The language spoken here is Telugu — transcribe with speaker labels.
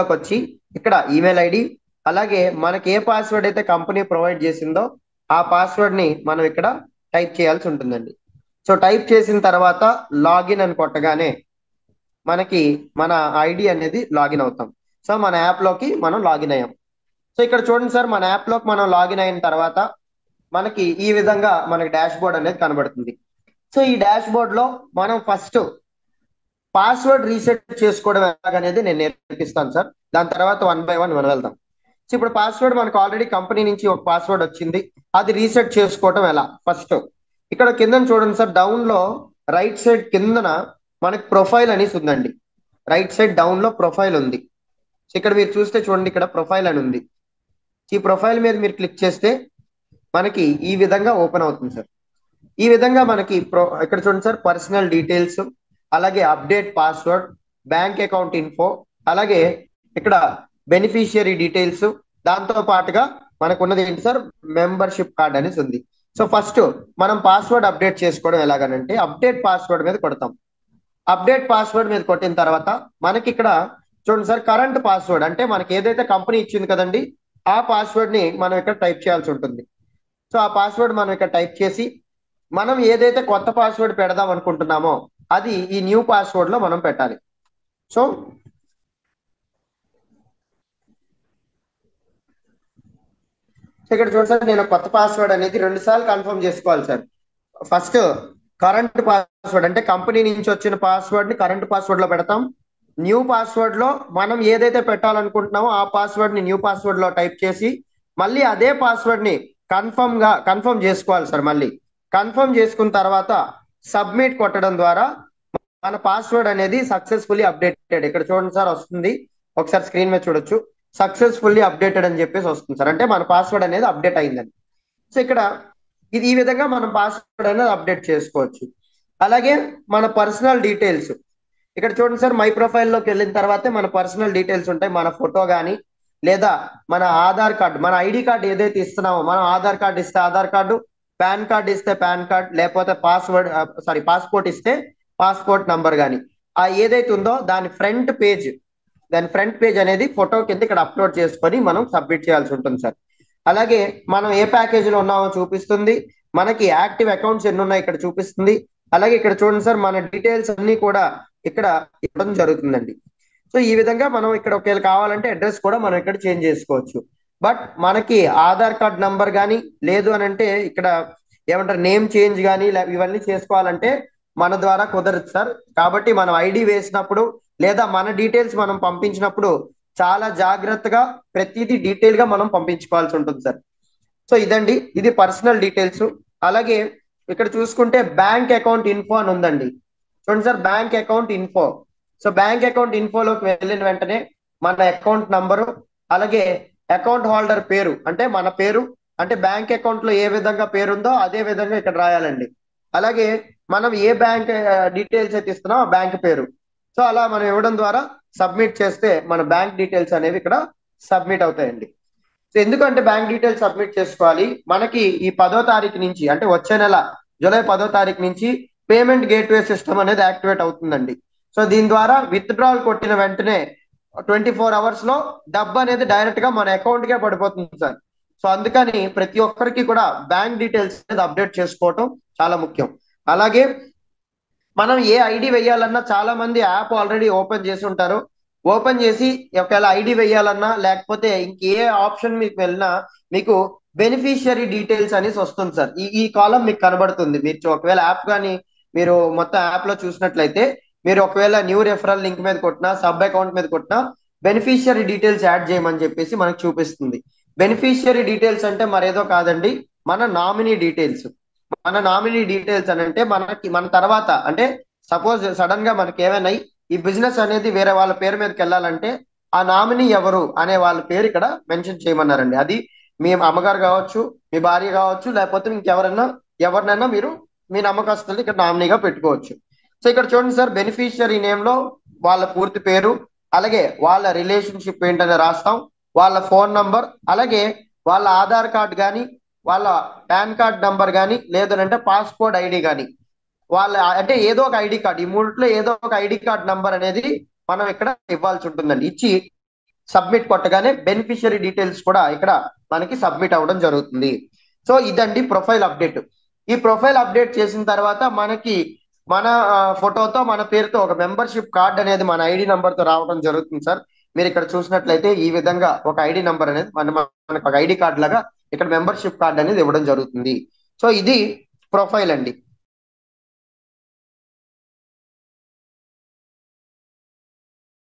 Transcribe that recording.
Speaker 1: వచ్చి ఇక్కడ ఈమెయిల్ ఐడి అలాగే మనకి ఏ పాస్వర్డ్ అయితే కంపెనీ ప్రొవైడ్ చేసిందో ఆ పాస్వర్డ్ ని మనం ఇక్కడ టైప్ చేయాల్సి ఉంటుందండి. సో టైప్ చేసిన తర్వాత లాగిన్ అని కొట్టగానే మనకి మన ఐడి అనేది లాగిన్ అవుతాం. సో మన యాప్ లోకి మనం లాగిన్ అయ్యాం. సో ఇక్కడ చూడండి సార్, మన యాప్ లోకి మనం లాగిన్ అయిన తర్వాత మనకి ఈ విధంగా మనకి డాష్ బోర్డ్ అనేది కనబడుతుంది. సో ఈ డాష్ బోర్డ్ లో మనం ఫస్ట్ పాస్వర్డ్ రీసెట్ చేసుకోవడం ఎలాగనేది నేను నేర్పిస్తాను సార్. దాని తర్వాత 1 by 1 మనం వెళ్దాం. సో ఇప్పుడు పాస్వర్డ్ మనకు ఆల్రెడీ కంపెనీ నుంచి ఒక పాస్వర్డ్ వచ్చింది, అది రీసెట్ చేసుకోవడం ఎలా? ఫస్ట్ ఇక్కడ కింద చూడండి సార్, డౌన్ లో రైట్ సైడ్ కిందన మనకి ప్రొఫైల్ అనేసి ఉందండి. రైట్ సైడ్ డౌన్ లో ప్రొఫైల్ ఉంది. సో ఇక్కడ మీరు చూస్తే చూడండి, ఇక్కడ ప్రొఫైల్ అని ఉంది. ఈ ప్రొఫైల్ మీద మీరు క్లిక్ చేస్తే మనకి ఈ విధంగా ఓపెన్ అవుతుంది సార్. ఈ విధంగా మనకి ఇక్కడ చూడండి సార్, పర్సనల్ డీటెయిల్స్, అలాగే update password, bank account info, అలాగే ఇక్కడ బెనిఫిషియరీ డీటెయిల్స్, దాంతో పాటుగా మనకు ఉన్నది ఏంటి సార్, మెంబర్షిప్ కార్డ్ అనేసి ఉంది. సో ఫస్ట్ మనం పాస్వర్డ్ అప్డేట్ చేసుకోవడం ఎలాగనంటే అప్డేట్ పాస్వర్డ్ మీద కొడతాం. అప్డేట్ పాస్వర్డ్ మీద కొట్టిన తర్వాత మనకి ఇక్కడ చూడండి సార్, కరెంట్ పాస్వర్డ్ అంటే మనకి ఏదైతే కంపెనీ ఇచ్చింది కదండి ఆ పాస్వర్డ్ ని మనం ఇక్కడ టైప్ చేయాల్సి ఉంటుంది. సో ఆ పాస్వర్డ్ మనం ఇక్కడ టైప్ చేసి మనం ఏదైతే కొత్త పాస్వర్డ్ పెడదాం అనుకుంటున్నామో అది ఈ న్యూ పాస్వర్డ్ లో మనం పెట్టాలి. సో ఇక్కడ చూడండి సార్, నేను కొత్త పాస్వర్డ్ అనేది 2 సార్లు కన్ఫర్మ్ చేసుకోవాలి సార్. ఫస్ట్ కరెంట్ పాస్వర్డ్ అంటే కంపెనీ నుంచి వచ్చిన పాస్వర్డ్ ని కరెంట్ పాస్వర్డ్ లో పెడతాం. న్యూ పాస్వర్డ్ లో మనం ఏదైతే పెట్టాలనుకుంటున్నామో ఆ పాస్వర్డ్ ని న్యూ పాస్వర్డ్ లో టైప్ చేసి మళ్ళీ అదే పాస్వర్డ్ ని కన్ఫర్మ్ చేసుకోవాలి సార్. మళ్ళీ కన్ఫర్మ్ చేసుకున్న తర్వాత సబ్మిట్ కొట్టడం ద్వారా మన పాస్వర్డ్ అనేది సక్సెస్ఫుల్లీ అప్డేటెడ్. ఇక్కడ చూడండి సార్ వస్తుంది, ఒకసారి స్క్రీన్ మీద చూడొచ్చు, సక్సెస్ఫుల్లీ అప్డేటెడ్ అని చెప్పేసి వస్తుంది సార్. అంటే మన పాస్వర్డ్ అనేది అప్డేట్ అయిందని. సో ఇక్కడ ఇది ఈ విధంగా మనం పాస్వర్డ్ అనేది అప్డేట్ చేసుకోవచ్చు. అలాగే మన పర్సనల్ డీటెయిల్స్ ఇక్కడ చూడండి సార్, మై ప్రొఫైల్లోకి వెళ్ళిన తర్వాతే మన పర్సనల్ డీటెయిల్స్ ఉంటాయి. మన ఫోటో కానీ లేదా మన ఆధార్ కార్డు, మన ఐడి కార్డు ఏదైతే ఇస్తున్నామో, మనం ఆధార్ కార్డు ఇస్తే ఆధార్ కార్డు, పాన్ కార్డు ఇస్తే పాన్ కార్డ్, లేకపోతే పాస్పోర్ట్ ఇస్తే పాస్పోర్ట్ నంబర్ కానీ ఆ ఏదైతే ఉందో దాని ఫ్రంట్ పేజ్ అనేది ఫోటో కింద ఇక్కడ అప్లోడ్ చేసుకొని మనం సబ్మిట్ చేయాల్సి ఉంటుంది సార్. అలాగే మనం ఏ ప్యాకేజీలో ఉన్నామో చూపిస్తుంది, మనకి యాక్టివ్ అకౌంట్స్ ఎన్ని ఉన్నాయి ఇక్కడ చూపిస్తుంది. అలాగే ఇక్కడ చూడండి సార్, మన డీటెయిల్స్ అన్ని కూడా ఇక్కడ ఇవ్వడం జరుగుతుందండి. సో ఈ విధంగా మనం ఇక్కడ ఒకవేళ కావాలంటే అడ్రస్ కూడా మనం ఇక్కడ చేంజ్ చేసుకోవచ్చు. బట్ మనకి ఆధార్ కార్డ్ నంబర్ కానీ లేదు అని అంటే ఇక్కడ ఏమంటారు నేమ్ చేంజ్ కానీ ఇవన్నీ చేసుకోవాలంటే మన ద్వారా కుదరదు సార్. కాబట్టి మనం ఐడి వేసినప్పుడు లేదా మన డీటెయిల్స్ మనం పంపించినప్పుడు చాలా జాగ్రత్తగా ప్రతిదీ డీటెయిల్ గా మనం పంపించుకోవాల్సి ఉంటుంది సార్. సో ఇదండి, ఇది పర్సనల్ డీటెయిల్స్. అలాగే ఇక్కడ చూసుకుంటే బ్యాంక్ అకౌంట్ ఇన్ఫో అని ఉందండి. చూడండి sir, bank account info. So bank account ఇన్ఫోలోకి వెళ్ళిన వెంటనే మన అకౌంట్ నంబరు, అలాగే అకౌంట్ హోల్డర్ పేరు అంటే మన పేరు, అంటే బ్యాంక్ అకౌంట్ లో ఏ విధంగా పేరుందో అదే విధంగా ఇక్కడ రాయాలండి. అలాగే మనం ఏ బ్యాంక్ డీటెయిల్స్ అయితే ఇస్తున్నాం ఆ బ్యాంక్ పేరు. సో అలా మనం ఇవ్వడం ద్వారా సబ్మిట్ చేస్తే మన బ్యాంక్ డీటెయిల్స్ అనేవి ఇక్కడ సబ్మిట్ అవుతాయండి. సో ఎందుకంటే బ్యాంక్ డీటెయిల్స్ సబ్మిట్ చేసుకోవాలి, మనకి ఈ 10వ తారీఖు నుంచి అంటే వచ్చే నెల జూలై 10వ తారీఖు నుంచి పేమెంట్ గేట్వే సిస్టమ్ అనేది యాక్టివేట్ అవుతుందండి. సో దీని ద్వారా విత్డ్రాల్ కొట్టిన వెంటనే 24 అవర్స్ లో డబ్బు అనేది డైరెక్ట్ గా మన అకౌంట్ కే పడిపోతుంది సార్. సో అందుకని ప్రతి ఒక్కరికి కూడా బ్యాంక్ డీటెయిల్స్ అనేది అప్డేట్ చేసుకోవటం చాలా ముఖ్యం. అలాగే మనం ఏ ఐడి వేయాలన్నా చాలా మంది యాప్ ఆల్రెడీ ఓపెన్ చేసి ఉంటారు. ఓపెన్ చేసి ఒకవేళ ఐడి వేయాలన్నా లేకపోతే ఇంకే ఆప్షన్ మీకు వెళ్ళినా మీకు బెనిఫిషియరీ డీటెయిల్స్ అనేసి వస్తుంది సార్. ఈ కాలం మీకు కనబడుతుంది. మీరు ఒకవేళ యాప్ కానీ మీరు మొత్తం యాప్ లో చూసినట్లయితే మీరు ఒకవేళ న్యూ రెఫరల్ లింక్ మీద కొట్టినా సబ్ అకౌంట్ మీద కొట్టినా బెనిఫిషియరీ డీటెయిల్స్ యాడ్ చేయమని చెప్పేసి మనకు చూపిస్తుంది. బెనిఫిషియరీ డీటెయిల్స్ అంటే మరేదో కాదండి, మన నామినీ డీటెయిల్స్. మన నామినీ డీటెయిల్స్ అని అంటే మన తర్వాత అంటే సపోజ్ సడన్ గా మనకి ఏమైనా ఈ బిజినెస్ అనేది వేరే వాళ్ళ పేరు మీదకి వెళ్ళాలంటే ఆ నామినీ ఎవరు అనే వాళ్ళ పేరు ఇక్కడ మెన్షన్ చేయమన్నారండి. అది మీ అమ్మగారు కావచ్చు, మీ భార్య కావచ్చు, లేకపోతే ఎవరినైనా మీరు మీ నమ్మకస్తుల్ని ఇక్కడ నామినీగా పెట్టుకోవచ్చు. సో ఇక్కడ చూడండి సార్, బెనిఫిషియరీ నేమ్ లో వాళ్ళ పూర్తి పేరు, అలాగే వాళ్ళ రిలేషన్షిప్ ఏంటనే రాస్తాం, వాళ్ళ ఫోన్ నంబర్, అలాగే వాళ్ళ ఆధార్ కార్డ్ కానీ వాళ్ళ పాన్ కార్డ్ నంబర్ కానీ లేదంటే పాస్పోర్ట్ ఐడి కానీ వాళ్ళ అంటే ఏదో ఒక ఐడి కార్డ్, ఈ మూడిట్లో ఏదో ఒక ఐడి కార్డ్ నంబర్ అనేది మనం ఇక్కడ ఇవ్వాల్సి ఉంటుందండి. ఇచ్చి సబ్మిట్ కొట్టగానే బెనిఫిషియరీ డీటెయిల్స్ కూడా ఇక్కడ మనకి సబ్మిట్ అవ్వడం జరుగుతుంది. సో ఇదండి ప్రొఫైల్ అప్డేట్. ఈ ప్రొఫైల్ అప్డేట్ చేసిన తర్వాత మనకి మన ఫోటోతో మన పేరుతో ఒక మెంబర్షిప్ కార్డ్ అనేది మన ఐడి నంబర్ తో రావడం జరుగుతుంది సార్. మీరు ఇక్కడ చూసినట్లయితే ఈ విధంగా ఒక ఐడి నంబర్ అనేది మనకు ఒక ఐడి కార్డ్ లాగా ఇక్కడ మెంబర్షిప్ కార్డ్ అనేది ఇవ్వడం జరుగుతుంది. సో ఇది ప్రొఫైల్ అండి.